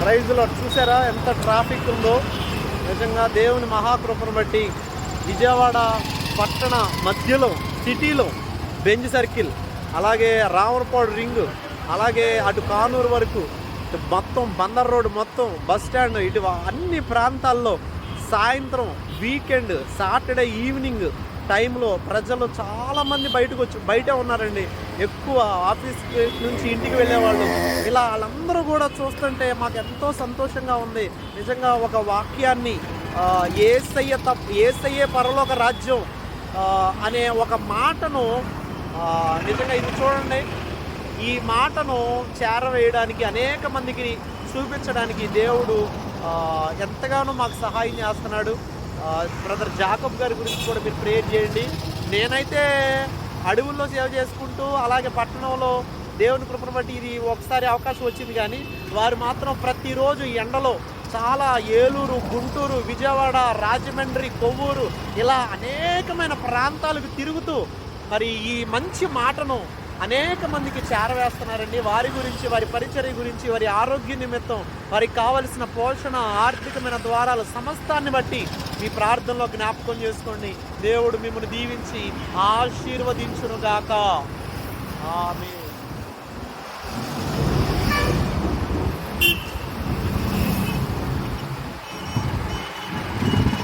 ప్రైజ్లో చూసారా ఎంత ట్రాఫిక్ ఉందో. నిజంగా దేవుని మహాకృపను బట్టి విజయవాడ పట్టణ మధ్యలో సిటీలో బెంజ్ సర్కిల్, అలాగే రామరపాడు రింగ్, అలాగే అటు కానూరు వరకు మొత్తం బందర్ రోడ్ మొత్తం బస్ స్టాండ్ ఇటు అన్ని ప్రాంతాల్లో సాయంత్రం వీకెండ్ సాటర్డే ఈవినింగ్ టైంలో ప్రజలు చాలామంది బయటే ఉన్నారండి. ఎక్కువ ఆఫీస్ నుంచి ఇంటికి వెళ్ళేవాళ్ళు ఇలా వాళ్ళందరూ కూడా చూస్తుంటే మాకు ఎంతో సంతోషంగా ఉంది. నిజంగా ఒక వాక్యాన్ని ఏసయ్యే పరలోక రాజ్యం అనే ఒక మాటను నిజంగా ఇది చూడండి, ఈ మాటను చేరవేయడానికి అనేక మందికి చూపించడానికి దేవుడు ఎంతగానో మాకు సహాయం చేస్తున్నాడు. బ్రదర్ జాకబ్ గారి గురించి కూడా మీరు ప్రేయర్ చేయండి. నేనైతే అడవుల్లో సేవ చేసుకుంటూ అలాగే పట్టణంలో దేవుని కృపను బట్టి ఇది ఒకసారి అవకాశం వచ్చింది, కానీ వారు మాత్రం ప్రతిరోజు ఎండలో చాలా ఏలూరు, గుంటూరు, విజయవాడ, రాజమండ్రి, కొవ్వూరు ఇలా అనేకమైన ప్రాంతాలకు తిరుగుతూ మరి ఈ మంచి మాటను అనేక మందికి చేరవేస్తున్నారండి. వారి గురించి, వారి పరిచర్య గురించి, వారి ఆరోగ్య నిమిత్తం వారికి కావలసిన పోషణ, ఆర్థికమైన ద్వారాలు సమస్తాన్ని బట్టి మీ ప్రార్థనలో జ్ఞాపకం చేసుకోండి. దేవుడు మిమ్మల్ని దీవించి ఆశీర్వదించునుగాక. ఆమేన్.